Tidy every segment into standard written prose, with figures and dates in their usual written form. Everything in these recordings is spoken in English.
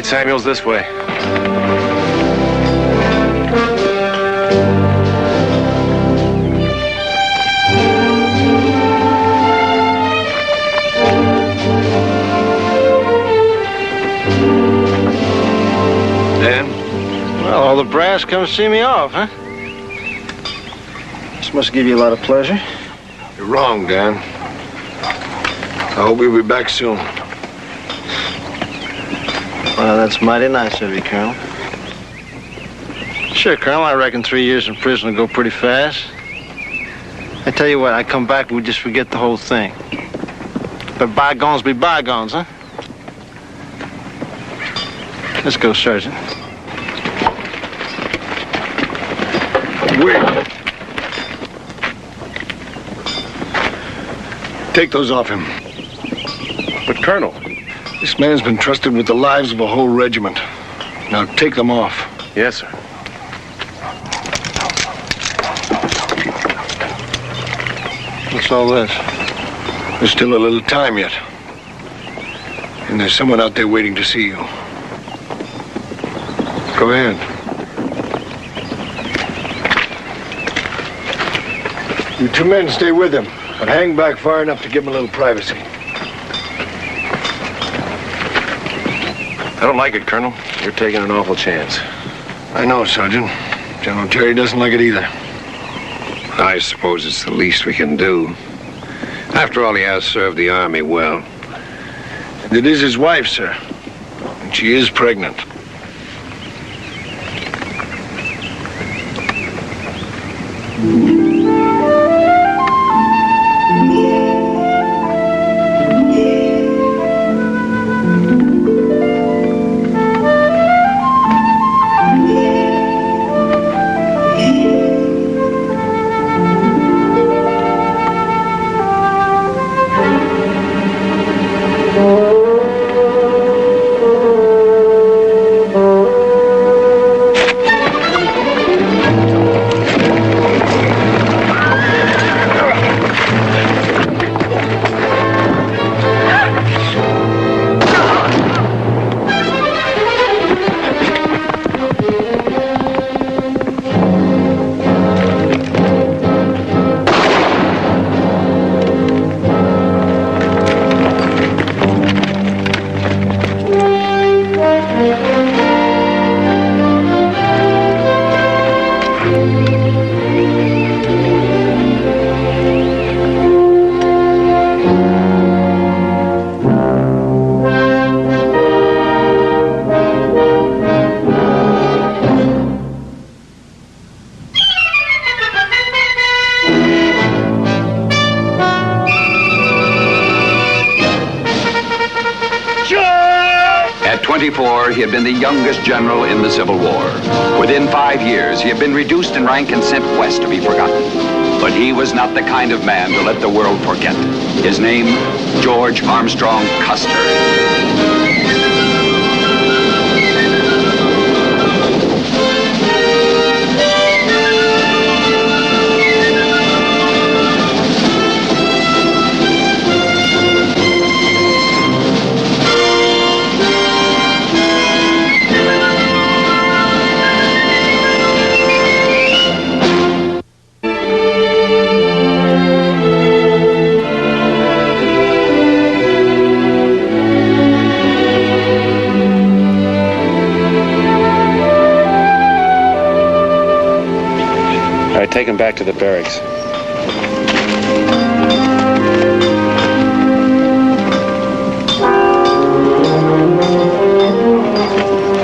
right, Samuels, this way. Dan? Well, all the brass come to see me off, huh? This must give you a lot of pleasure. You're wrong, Dan. I hope you'll be back soon. Well, that's mighty nice of you, Colonel. Sure, Colonel, I reckon 3 years in prison will go pretty fast. I tell you what, I come back and we just forget the whole thing. But bygones be bygones, huh? Let's go, Sergeant. Wait. Take those off him. But, Colonel... This man's been trusted with the lives of a whole regiment. Now take them off. Yes, sir. What's all this? There's still a little time yet. And there's someone out there waiting to see you. Go ahead. You two men stay with him, but hang back far enough to give him a little privacy. I don't like it, Colonel. You're taking an awful chance. I know, Sergeant. General Terry doesn't like it either. I suppose it's the least we can do. After all, he has served the Army well. And it is his wife, sir. And she is pregnant. He had been the youngest general in the Civil War. Within 5 years, he had been reduced in rank and sent west to be forgotten. But he was not the kind of man to let the world forget. His name, George Armstrong Custer. Take him back to the barracks.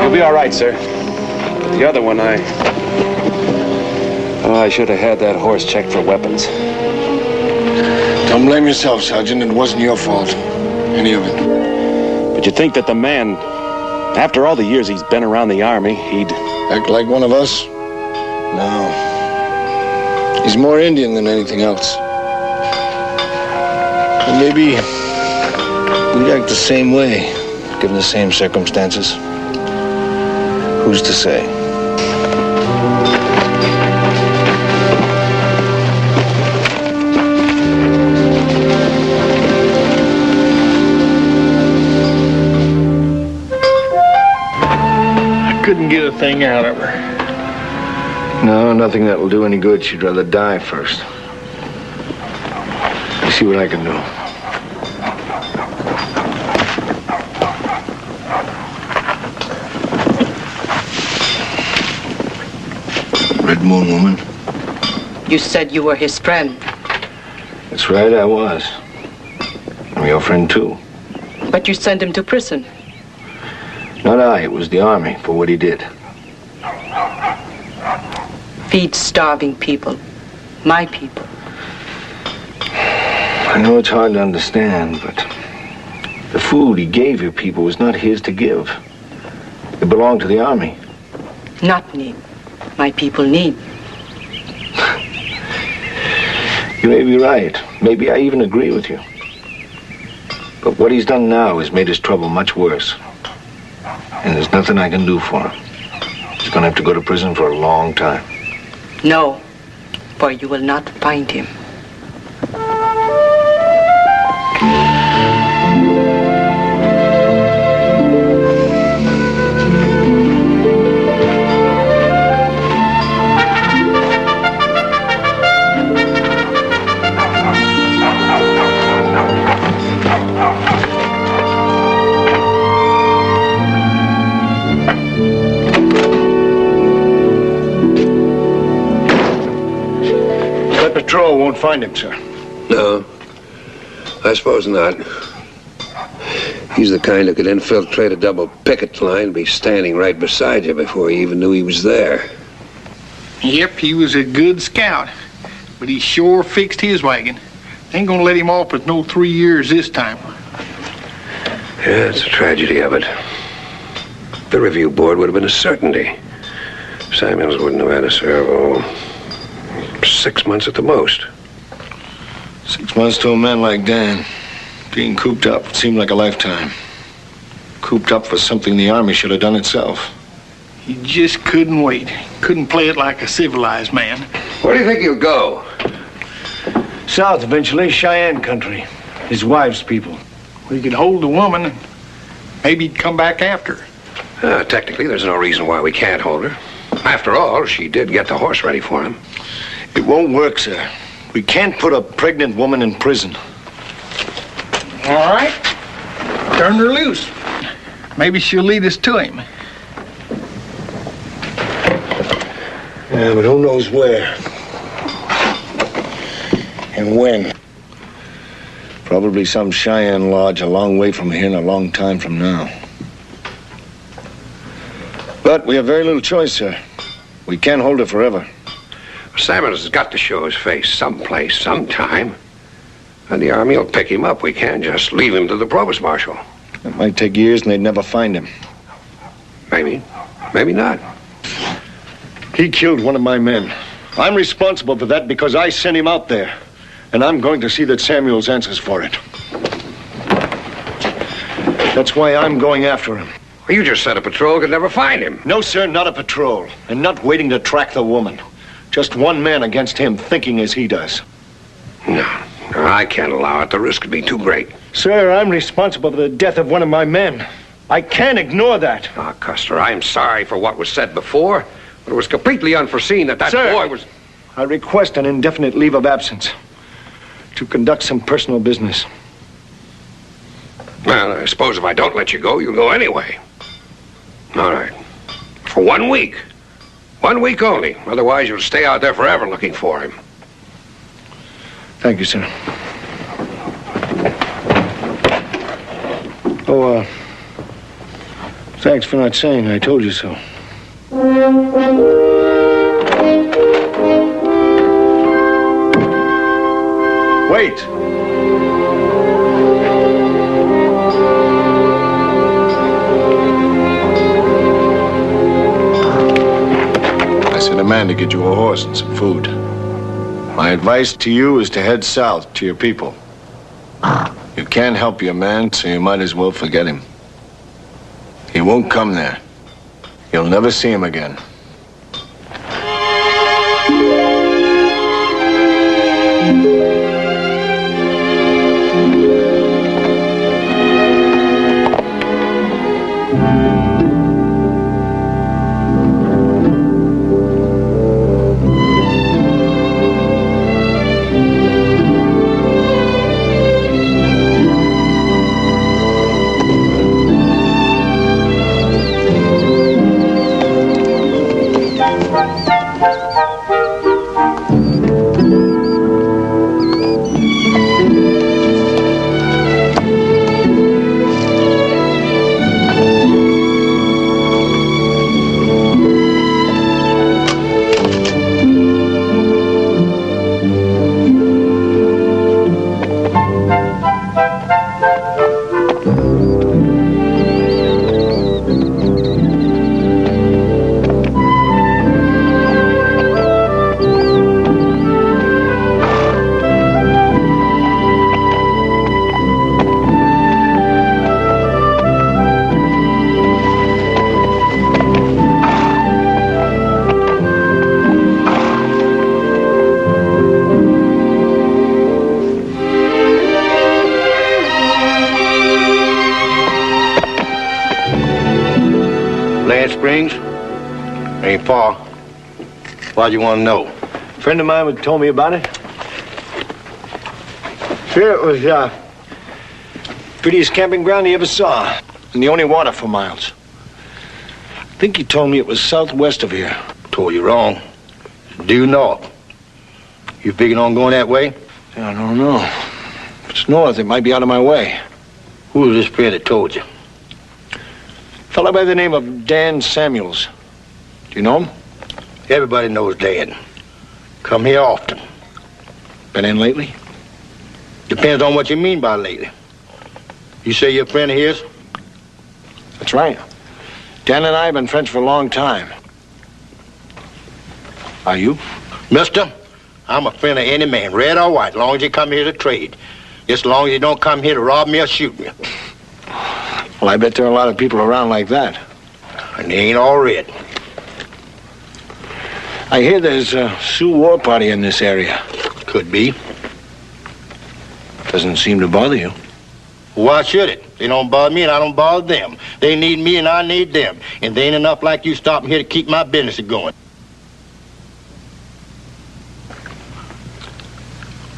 You'll be all right, sir. But the other one, I should have had that horse checked for weapons. Don't blame yourself, Sergeant. It wasn't your fault. Any of it. But you'd think that the man, after all the years he's been around the Army, he'd... Act like one of us? No. He's more Indian than anything else. And maybe we'd act the same way, given the same circumstances. Who's to say? get a thing out of her. No, nothing that will do any good. She'd rather die first. Let's see what I can do. Red Moon woman. You said you were his friend. That's right, I was. I'm your friend, too. But you sent him to prison. Not I, it was the Army for what he did. Feed starving people. My people. I know it's hard to understand, but the food he gave your people was not his to give. It belonged to the Army. Not need. My people need. You may be right. Maybe I even agree with you. But what he's done now has made his trouble much worse. And there's nothing I can do for him. He's going to have to go to prison for a long time. No, for you will not find him. Patrol won't find him, sir. No, I suppose not. He's the kind who could infiltrate a double picket line and be standing right beside you before he even knew he was there. Yep, he was a good scout, but he sure fixed his wagon. Ain't gonna let him off with no 3 years this time. Yeah, it's a tragedy of it. The review board would have been a certainty. Samuels wouldn't have had to serve, 6 months at the most. 6 months to a man like Dan. Being cooped up seemed like a lifetime. Cooped up for something the Army should have done itself. He just couldn't wait. Couldn't play it like a civilized man. Where do you think he'll go? South eventually, Cheyenne country. His wife's people. We could hold the woman and maybe he'd come back after her. Technically, there's no reason why we can't hold her. After all, she did get the horse ready for him. It won't work, sir. We can't put a pregnant woman in prison. All right. Turn her loose. Maybe she'll lead us to him. Yeah, but who knows where? And when? Probably some Cheyenne lodge a long way from here and a long time from now. But we have very little choice, sir. We can't hold her forever. Samuels has got to show his face someplace, sometime. And the Army will pick him up. We can't just leave him to the provost marshal. It might take years and they'd never find him. Maybe. Maybe not. He killed one of my men. I'm responsible for that because I sent him out there. And I'm going to see that Samuels answers for it. That's why I'm going after him. Well, you just said a patrol could never find him. No, sir, not a patrol. And not waiting to track the woman. Just one man against him, thinking as he does. No, I can't allow it. The risk would be too great. Sir, I'm responsible for the death of one of my men. I can't ignore that. Ah, Custer, I'm sorry for what was said before, but it was completely unforeseen that Sir, boy was... I request an indefinite leave of absence to conduct some personal business. Well, I suppose if I don't let you go, you'll go anyway. All right. For 1 week. 1 week only. Otherwise, you'll stay out there forever looking for him. Thank you, sir. Thanks for not saying I told you so. Wait! I sent a man to get you a horse and some food. My advice to you is to head south to your people. You can't help your man, so you might as well forget him. He won't come there. You'll never see him again. Springs? Ain't far. Why'd you want to know? A friend of mine told me about it. Sure, it was, prettiest camping ground he ever saw. And the only water for miles. I think he told me it was southwest of here. Told you wrong. Due north. You figuring on going that way? I don't know. If it's north, it might be out of my way. Who was this friend that told you? Fellow by the name of Dan Samuels. Do you know him? Everybody knows Dan. Come here often. Been in lately? Depends on what you mean by lately. You say you're a friend of his? That's right. Dan and I have been friends for a long time. Are you? Mister, I'm a friend of any man, red or white, as long as you come here to trade. Just as long as you don't come here to rob me or shoot me. Well, I bet there are a lot of people around like that. And they ain't all red. I hear there's a Sioux war party in this area. Could be. Doesn't seem to bother you. Why should it? They don't bother me and I don't bother them. They need me and I need them. And they ain't enough like you stopping here to keep my business going.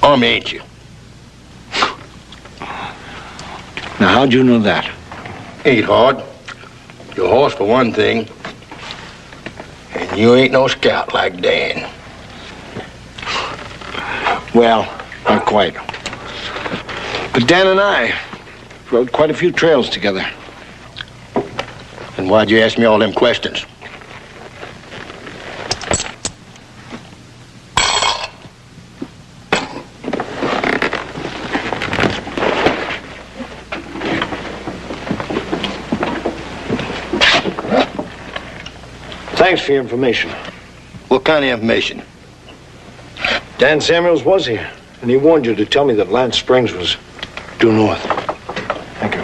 Army, ain't you? Now, how'd you know that? Ain't hard. Your horse for one thing. And you ain't no scout like Dan. Well, not quite. But Dan and I rode quite a few trails together. And why'd you ask me all them questions? Thanks for your information. What kind of information? Dan Samuels was here, and he warned you to tell me that Lance Springs was due north. Thank you.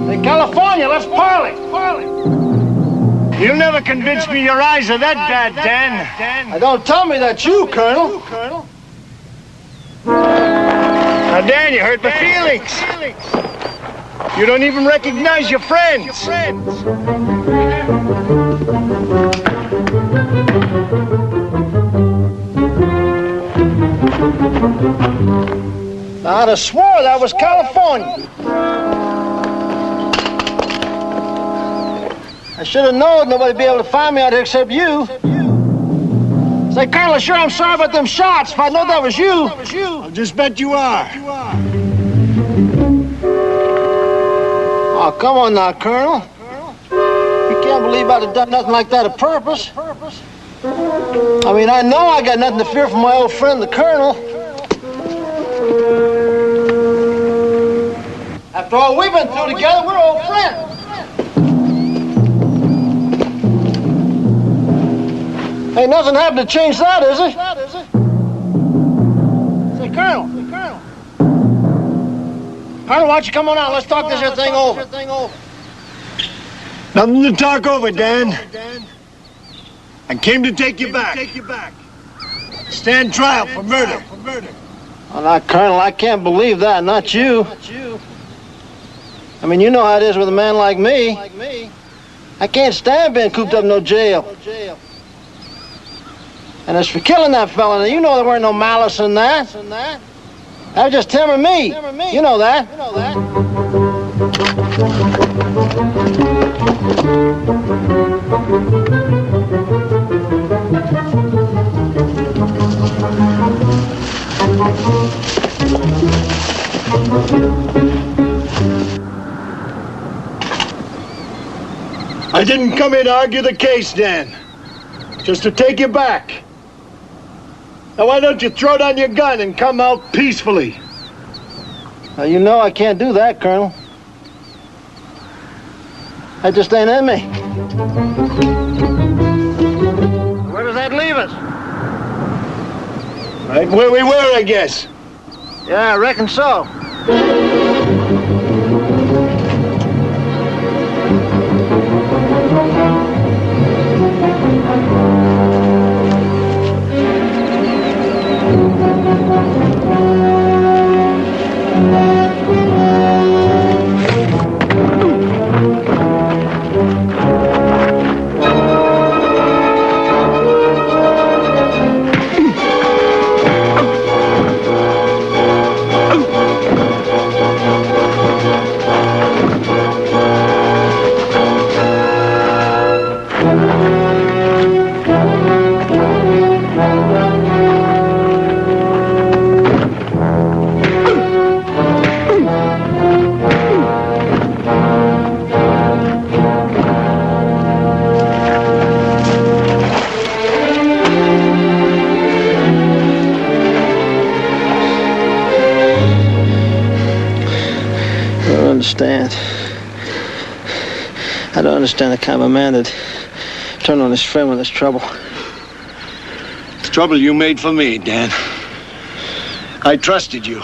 Hey, California, let's parley. You'll never convince me your eyes are that bad, Dan. Now, don't tell me that's you, Colonel. Now, Dan, you hurt my feelings. You don't even recognize your friends. I'd have swore that was California. I should have known nobody'd be able to find me out here except you. Say, Colonel, sure I'm sorry about them shots. If I know that was you. I'll just bet you are. Oh, come on now, Colonel. You can't believe I'd have done nothing like that on purpose. I mean, I know I got nothing to fear from my old friend, the Colonel. After all we've been through together, we're old friends. Ain't nothing happened to change that, is it? Say, Colonel. Colonel, why don't you come on out? Let's talk this here thing over. Nothing to talk over, Dan. I came to take you back. Stand trial for murder. Well, now, Colonel, I can't believe that. Not you. I mean, you know how it is with a man like me. I can't stand being cooped up in no jail. And as for killing that fella, now, you know there weren't no malice in that. That was just him or me. You know that. I didn't come here to argue the case, Dan. Just to take you back. Now, why don't you throw down your gun and come out peacefully? Now, you know I can't do that, Colonel. That just ain't in me. Where does that leave us? Right where we were, I guess. Yeah, I reckon so. I don't understand the kind of man that turned on his friend when there's trouble. It's trouble you made for me, Dan. I trusted you.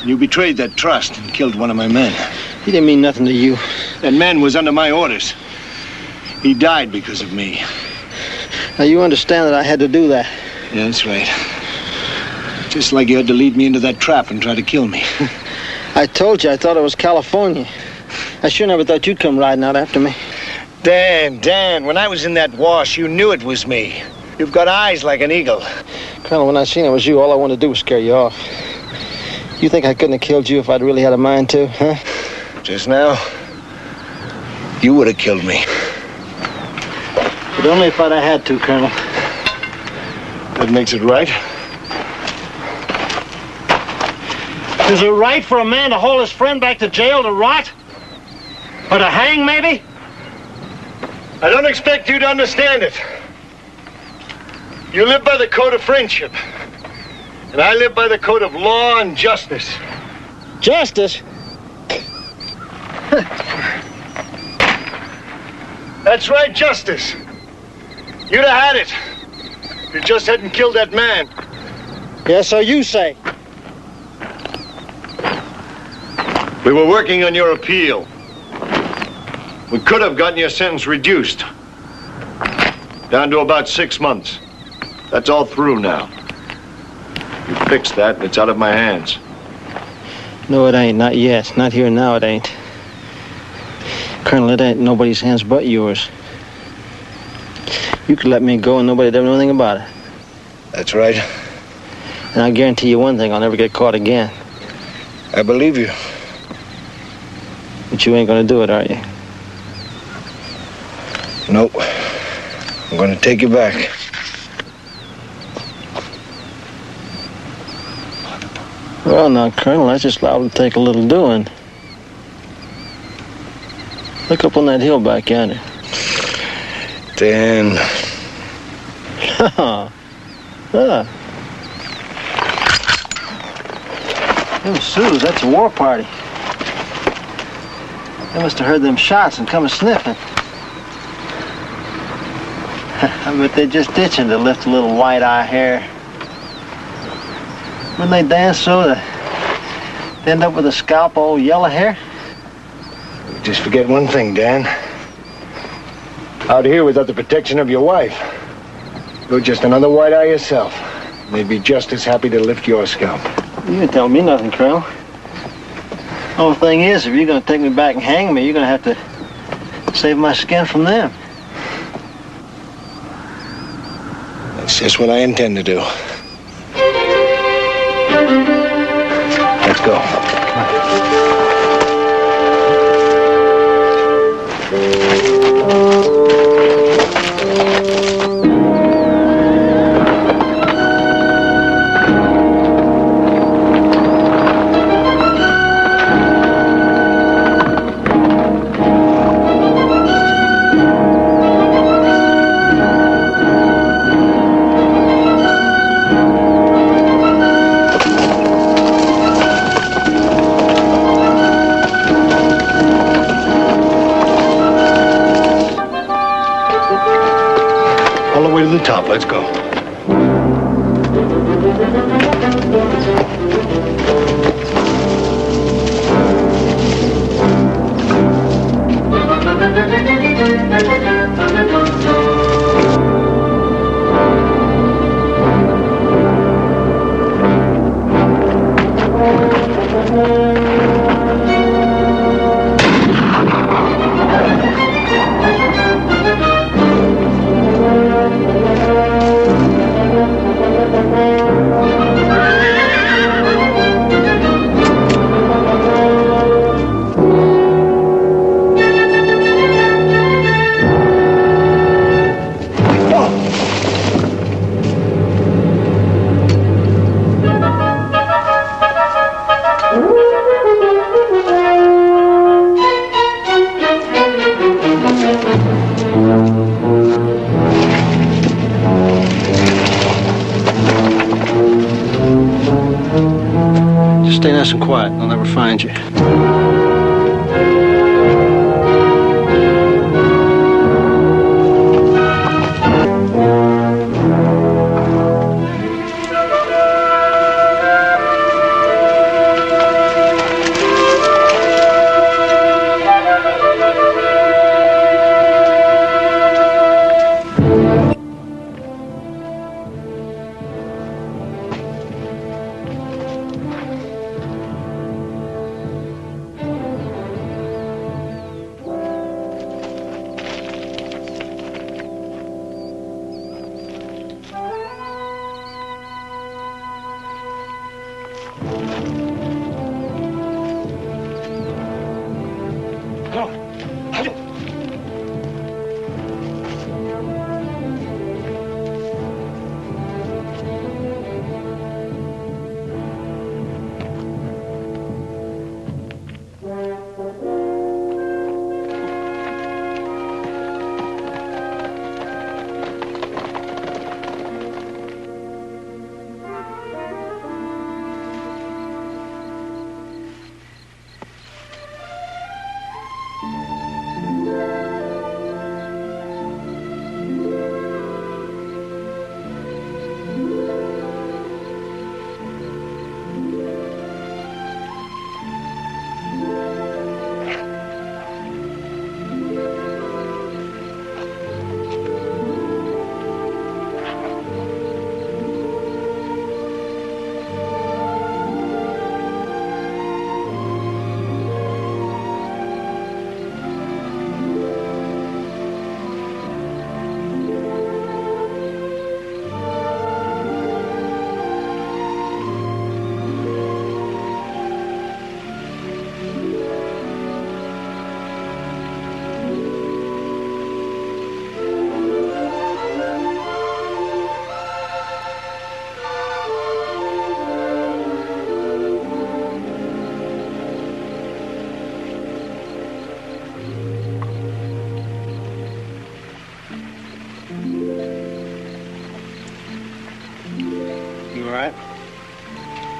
You betrayed that trust and killed one of my men. He didn't mean nothing to you. That man was under my orders. He died because of me. Now, you understand that I had to do that. Yeah, that's right. Just like you had to lead me into that trap and try to kill me. I told you I thought it was California. I sure never thought you'd come riding out after me. Dan, when I was in that wash, you knew it was me. You've got eyes like an eagle. Colonel, when I seen it was you, all I wanted to do was scare you off. You think I couldn't have killed you if I'd really had a mind to, huh? Just now, you would have killed me. But only if I'd have had to, Colonel. That makes it right. Is it right for a man to haul his friend back to jail to rot? Or to hang, maybe? I don't expect you to understand it. You live by the code of friendship. And I live by the code of law and justice. Justice? That's right, justice. You'd have had it. You just hadn't killed that man. Yes, so you say. We were working on your appeal. We could have gotten your sentence reduced. Down to about 6 months. That's all through now. You fixed that, and it's out of my hands. No, it ain't. Not yet. Not here now, it ain't. Colonel, it ain't nobody's hands but yours. You could let me go and nobody'd ever know anything about it. That's right. And I guarantee you one thing, I'll never get caught again. I believe you. But you ain't gonna do it, are you? Nope. I'm gonna take you back. Well, now, Colonel, that's just liable to take a little doing. Look up on that hill back yonder. Dan. Them Sioux, that's a war party. They must have heard them shots and come sniffing. I bet they're just itching to lift a little white eye hair. When they dance so, they end up with a scalp all yellow hair. Just forget one thing, Dan. Out here without the protection of your wife, you're just another white eye yourself. They'd be just as happy to lift your scalp. You didn't tell me nothing, Colonel. Only thing is, if you're going to take me back and hang me, you're going to have to save my skin from them. That's just what I intend to do. Let's go. Top, let's go. Stay nice and quiet. They'll never find you.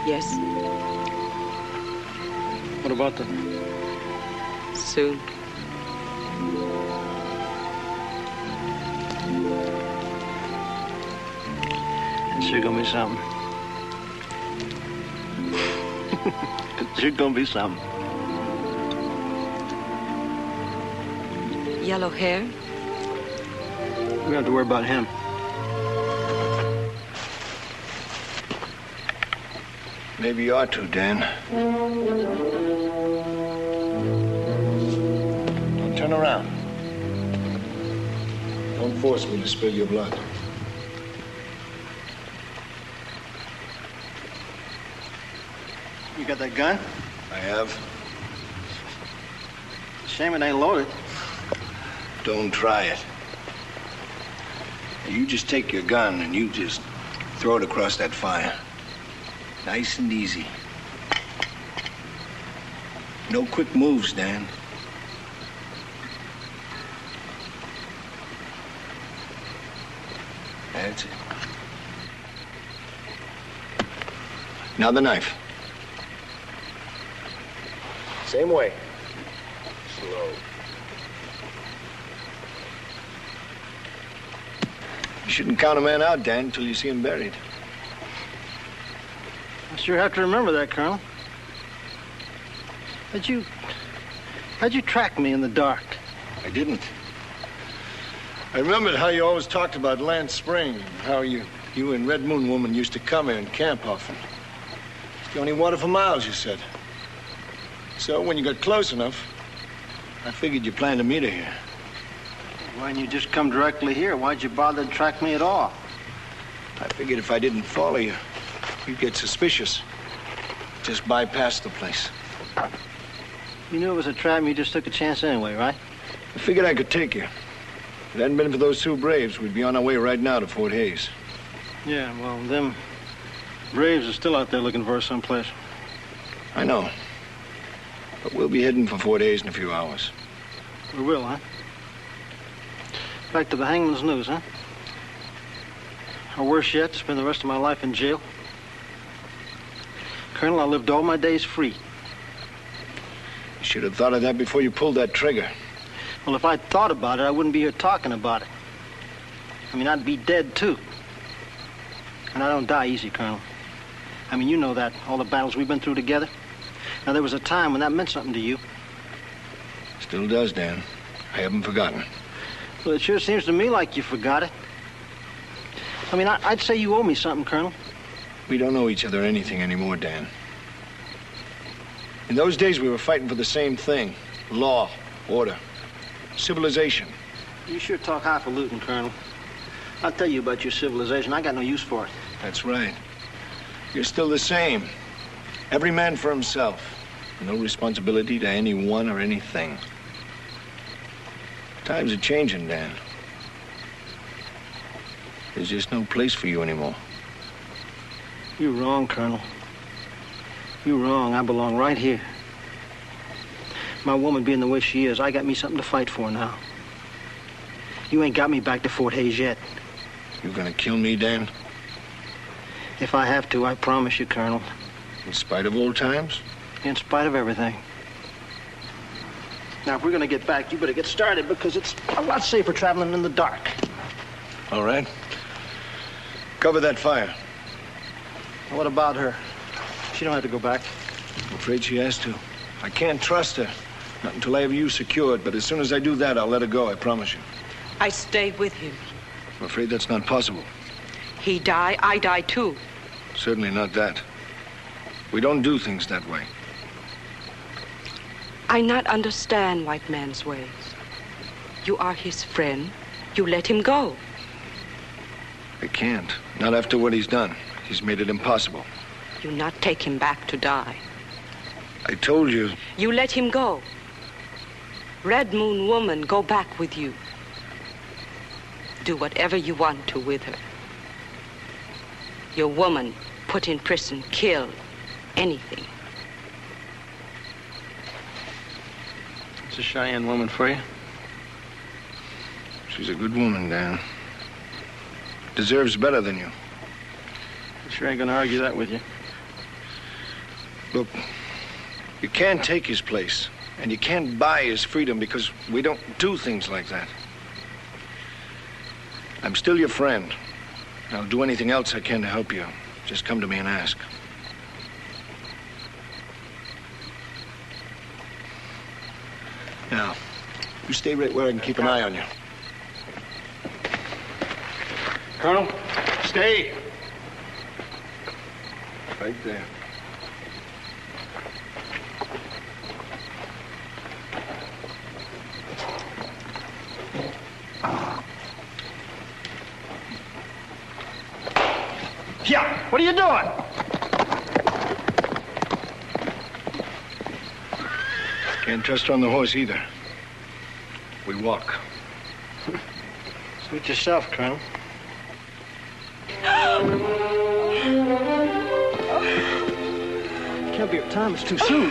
Yes. What about them? Soon. It's sure gonna be something. It's sure gonna be something. Yellow hair? We don't have to worry about him. Maybe you ought to, Dan. Don't turn around. Don't force me to spill your blood. You got that gun? I have. Shame it ain't loaded. Don't try it. You just take your gun and you just throw it across that fire. Nice and easy. No quick moves, Dan. That's it. Now the knife. Same way. Slow. You shouldn't count a man out, Dan, until you see him buried. I sure have to remember that, Colonel. How'd you track me in the dark? I didn't. I remembered how you always talked about Lance Spring, how you and Red Moon Woman used to come here and camp often. It's the only water for miles, you said. So when you got close enough, I figured you planned to meet her here. Why didn't you just come directly here? Why'd you bother to track me at all? I figured if I didn't follow you, you'd get suspicious. Just bypass the place. You knew it was a trap and you just took a chance anyway, right? I figured I could take you. If it hadn't been for those two Braves, we'd be on our way right now to Fort Hays. Yeah, well, them Braves are still out there looking for us someplace. I know. But we'll be heading for Fort Hays in a few hours. We will, huh? Back to the hangman's noose, huh? Or worse yet, spend the rest of my life in jail. Colonel, I lived all my days free. You should have thought of that before you pulled that trigger. Well, if I'd thought about it, I wouldn't be here talking about it. I mean, I'd be dead, too. And I don't die easy, Colonel. I mean, you know that, all the battles we've been through together. Now, there was a time when that meant something to you. Still does, Dan. I haven't forgotten. Well, it sure seems to me like you forgot it. I mean, I'd say you owe me something, Colonel. We don't owe each other anything anymore, Dan. In those days, we were fighting for the same thing. Law, order, civilization. You sure talk highfalutin, Colonel. I'll tell you about your civilization. I got no use for it. That's right. You're still the same. Every man for himself. No responsibility to anyone or anything. Times are changing, Dan. There's just no place for you anymore. You're wrong, Colonel. You're wrong. I belong right here. My woman being the way she is, I got me something to fight for now. You ain't got me back to Fort Hays yet. You gonna kill me, Dan? If I have to, I promise you, Colonel. In spite of old times? In spite of everything. Now, if we're gonna get back, you better get started because it's a lot safer traveling in the dark. All right. Cover that fire. What about her? She don't have to go back. I'm afraid she has to. I can't trust her. Not until I have you secured, but as soon as I do that, I'll let her go, I promise you. I stay with him. I'm afraid that's not possible. He die, I die too. Certainly not that. We don't do things that way. I not understand white man's ways. You are his friend. You let him go. I can't. Not after what he's done. He's made it impossible. You not take him back to die. I told you. You let him go. Red Moon Woman go back with you. Do whatever you want to with her. Your woman put in prison, killed, anything. It's a Cheyenne woman for you. She's a good woman, Dan. Deserves better than you. I sure ain't gonna argue that with you. Look, you can't take his place, and you can't buy his freedom because we don't do things like that. I'm still your friend. I'll do anything else I can to help you. Just come to me and ask. Now, you stay right where I can keep an eye on you. Colonel, stay. Right there. Yeah, what are you doing? Can't trust her on the horse either. We walk. Suit yourself, Colonel. Can't be your time. It's too soon.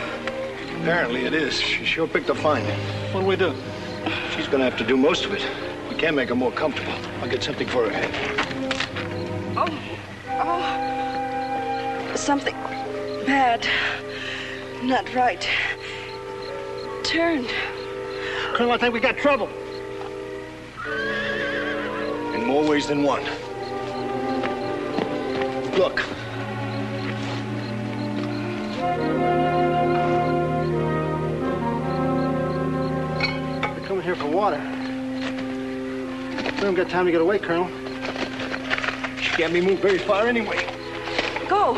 Apparently it is. She sure picked a fine. What do we do? She's gonna have to do most of it. We can't make her more comfortable. I'll get something for her head. Something bad. Not right. Turned. Colonel, I think we got trouble. In more ways than one. Look. We're coming here for water. We don't got time to get away, Colonel. She can't be moved very far anyway. Go.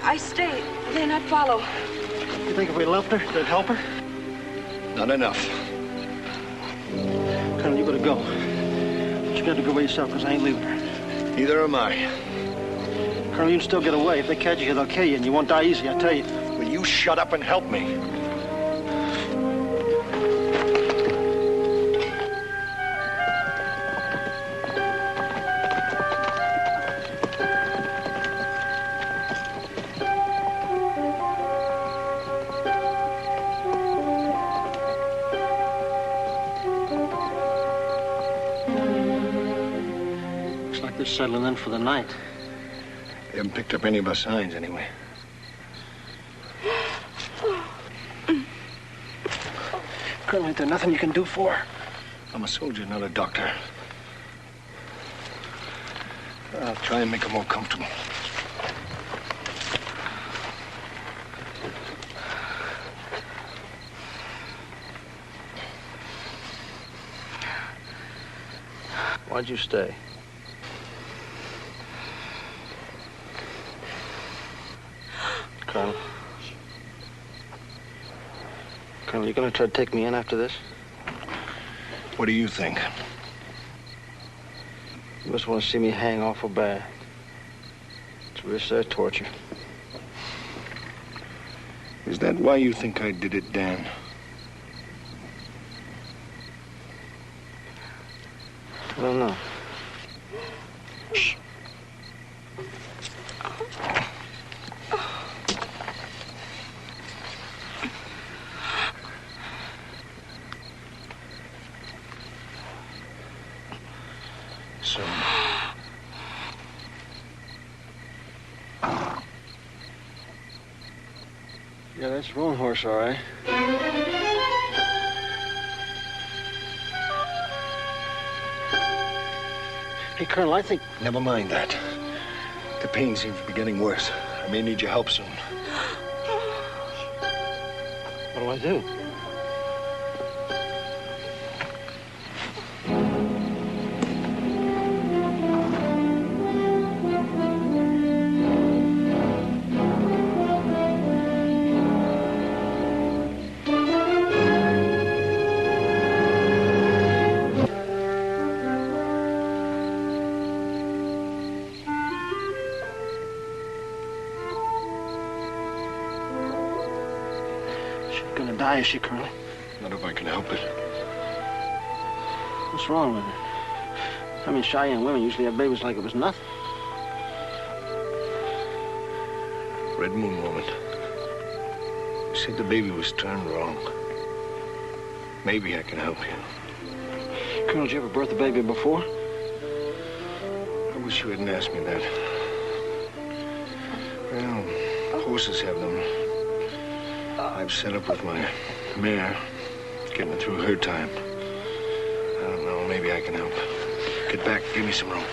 I stay. Then I'd follow. You think if we left her, that'd help her? Not enough. Colonel, you gotta go. But you gotta go by yourself, because I ain't leaving her. Neither am I. Colonel, you can still get away. If they catch you here, they'll kill you, and you won't die easy, I tell you. Will you shut up and help me? Settling in for the night. They haven't picked up any of our signs anyway. Colonel, ain't there nothing you can do for her? I'm a soldier, not a doctor. I'll try and make her more comfortable. Why'd you stay? Colonel. Colonel, you gonna try to take me in after this? What do you think? You must want to see me hang awful bad. It's real sad torture. Is that why you think I did it, Dan? I don't know. Yeah, that's your own horse, all right. Hey, Colonel, I think... Never mind that. The pain seems to be getting worse. I may need your help soon. What do I do? Gonna die, is she, Colonel? Not if I can help it. What's wrong with her? I mean, Cheyenne women usually have babies like it was nothing. Red Moon woman. You said the baby was turned wrong. Maybe I can help you. Colonel, did you ever birth a baby before? I wish you hadn't asked me that. Well, horses have them. I've set up with my mare, getting her through her time. I don't know, maybe I can help. Get back, give me some room.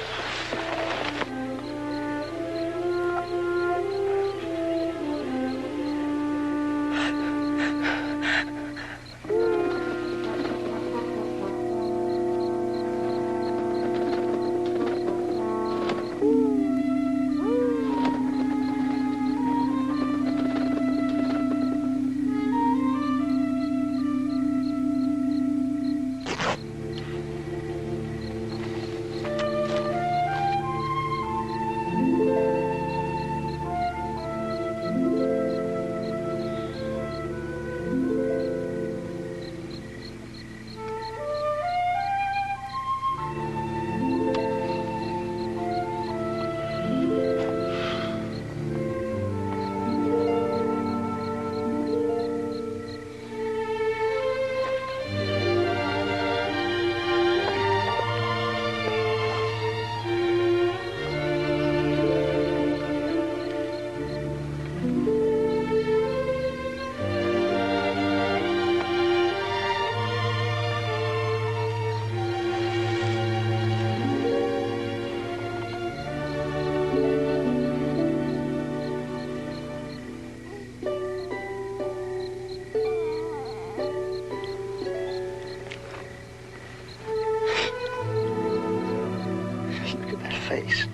Face.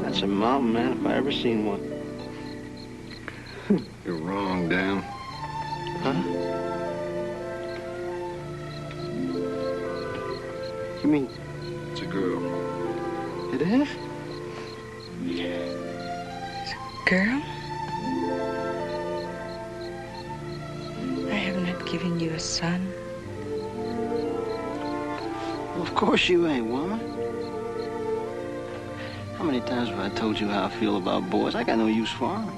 That's a mountain, man, if I ever seen one. You're wrong, Dan. Huh? You mean... It's a girl. It is? Girl? I have not given you a son. Of course you ain't, woman. How many times have I told you how I feel about boys? I got no use for them.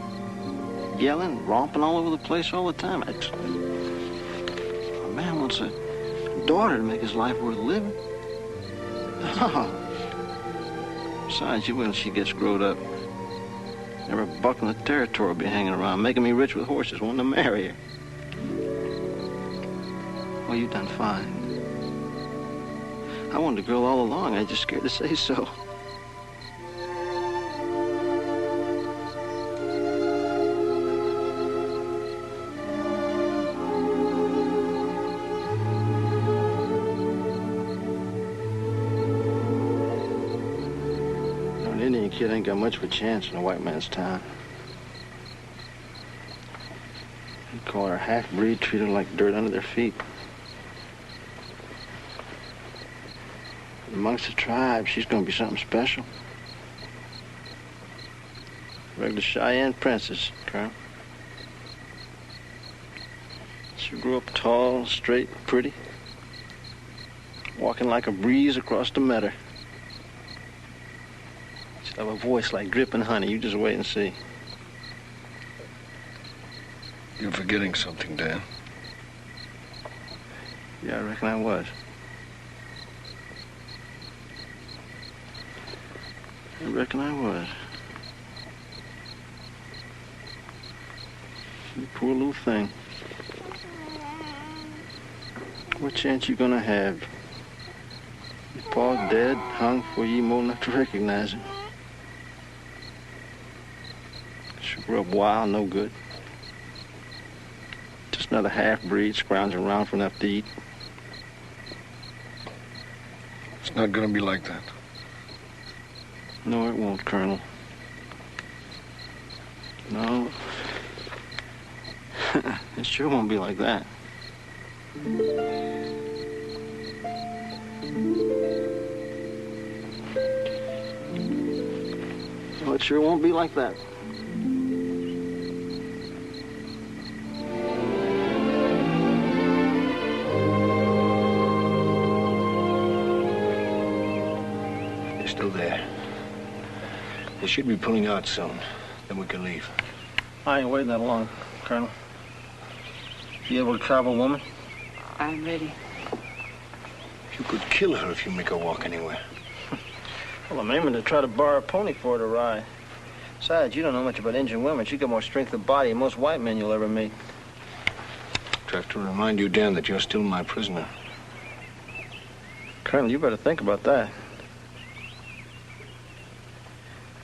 Yelling, romping all over the place all the time. A man wants a daughter to make his life worth living. Oh. Besides, you wait till she gets growed up. Every buck in the territory will be hanging around, making me rich with horses, wanting to marry her. Well, you done fine. I wanted a girl all along. I just scared to say so. An Indian kid ain't got much of a chance in a white man's town. You call her a half-breed, treat her like dirt under their feet. Amongst the tribe, she's gonna be something special. Regular Cheyenne princess, Colonel. She grew up tall, straight, pretty. Walking like a breeze across the meadow. She'll have a voice like dripping honey. You just wait and see. You're forgetting something, Dan. Yeah, I reckon I was. I reckon I was. You poor little thing. What chance you gonna have? Your pa's dead, hung for you more enough to recognize him. She grew up wild, no good. Just another half-breed scrounging around for enough to eat. It's not gonna be like that. No, it won't, Colonel. No. It sure won't be like that. No, it sure won't be like that. You're still there. They should be pulling out soon. Then we can leave. I ain't waiting that long, Colonel. You able to travel, woman? I'm ready. You could kill her if you make her walk anywhere. Well, I'm aiming to try to borrow a pony for her to ride. Besides, you don't know much about Indian women. She got more strength of body than most white men you'll ever meet. I have to remind you, Dan, that you're still my prisoner. Colonel, you better think about that.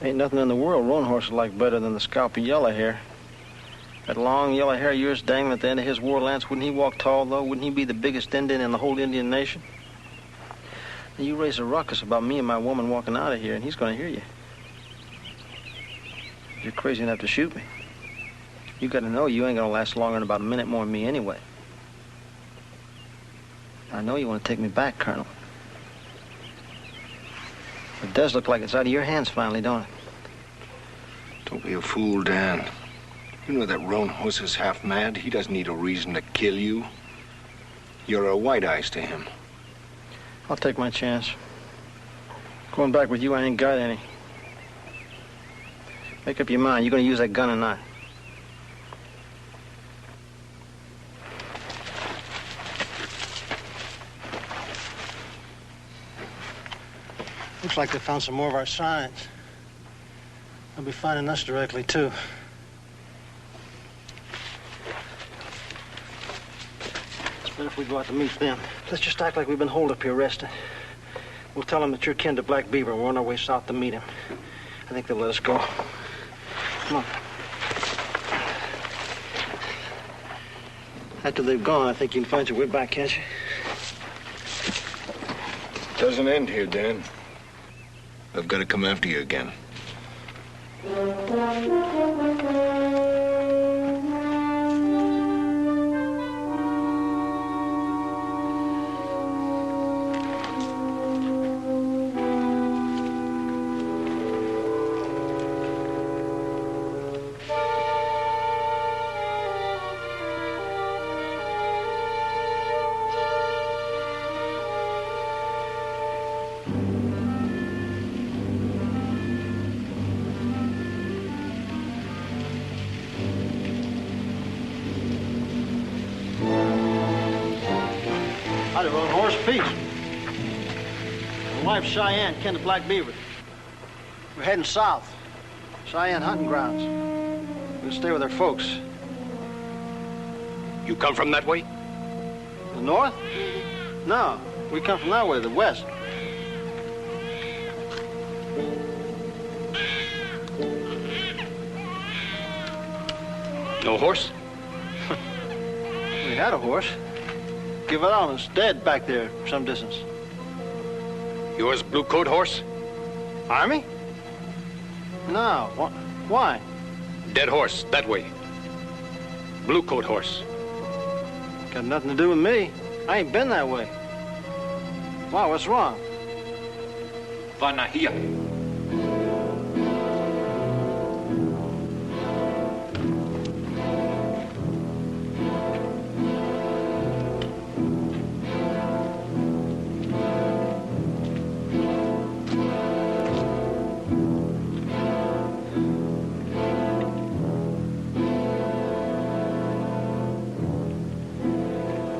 Ain't nothing in the world roan horses like better than the scalp of yellow hair. That long yellow hair of yours dangling at the end of his war lance, wouldn't he walk tall, though? Wouldn't he be the biggest Indian in the whole Indian nation? And you raise a ruckus about me and my woman walking out of here, and he's going to hear you. You're crazy enough to shoot me. You got to know you ain't going to last longer than about a minute more than me anyway. I know you want to take me back, Colonel. It does look like it's out of your hands finally, don't it? Don't be a fool, Dan. You know that roan horse is half mad. He doesn't need a reason to kill you. You're a white eyes to him. I'll take my chance. Going back with you, I ain't got any. Make up your mind. You gonna use that gun or not? Looks like they found some more of our signs. They'll be finding us directly, too. It's better if we go out to meet them. Let's just act like we've been holed up here resting. We'll tell them that you're kin to Black Beaver and we're on our way south to meet him. I think they'll let us go. Come on. After they've gone, I think you can find your way back, can't you? Doesn't end here, Dan. I've got to come after you again. Howdy, roan horse. Peace. My wife's Cheyenne, kin to Black Beaver. We're heading south. Cheyenne hunting grounds. We'll stay with our folks. You come from that way? The north? No, we come from that way, the west. No horse? We had a horse. Give it on. It's dead back there some distance. Yours blue coat horse? Army? No. Why? Dead horse, that way. Blue coat horse. Got nothing to do with me. I ain't been that way. Wow, what's wrong? Vanahia.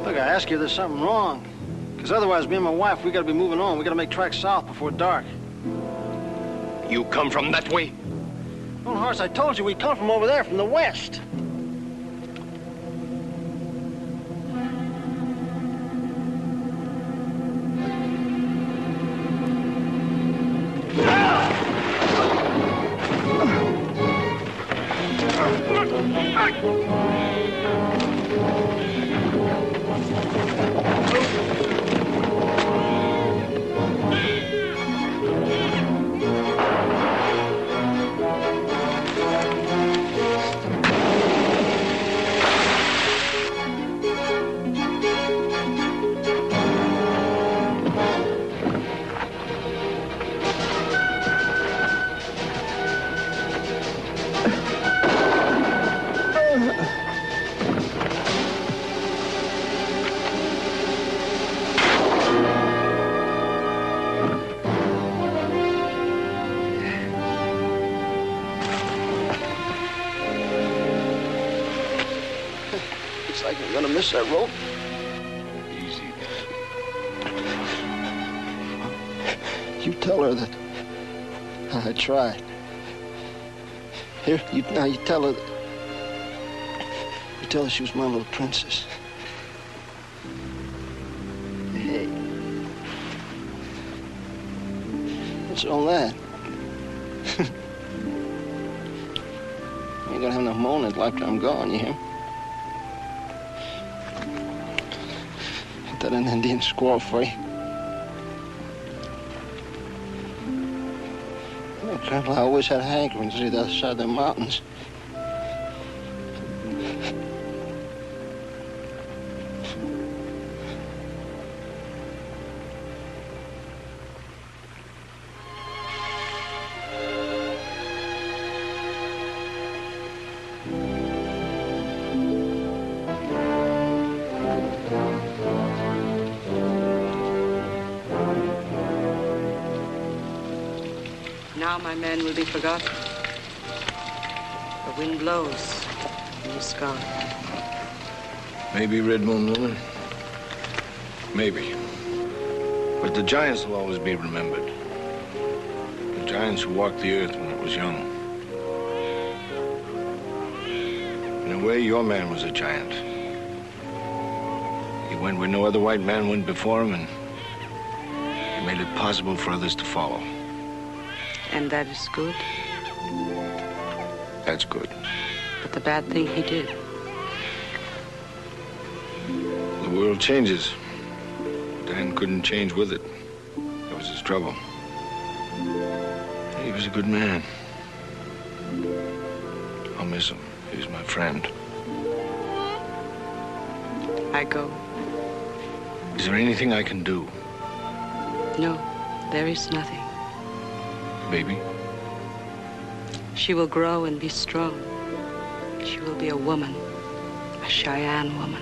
Look, I ask you if there's something wrong. Because otherwise, me and my wife, we gotta be moving on. We gotta make tracks south before dark. You come from that way? Roan horse, I told you we come from over there, from the west. Looks like we're gonna miss that rope. Easy. You tell her that I tried. Here, now you tell her. You tell her she was my little princess. Hey. What's all that? You ain't gonna have enough moaning after I'm gone, you hear? Ain't that an Indian squaw for you? Well, Colonel, I always had a hankering to see the other side of the mountains. Now my man will be forgotten. The wind blows in the sky. Maybe, Red Moon Woman. Maybe. But the giants will always be remembered. The giants who walked the earth when it was young. In a way, your man was a giant. He went where no other white man went before him, and he made it possible for others to follow. And that is good. That's good. But the bad thing he did. The world changes. Dan couldn't change with it. That was his trouble. He was a good man. I'll miss him. He was my friend. I go. Is there anything I can do? No, there is nothing. Baby? She will grow and be strong. She will be a woman, a Cheyenne woman.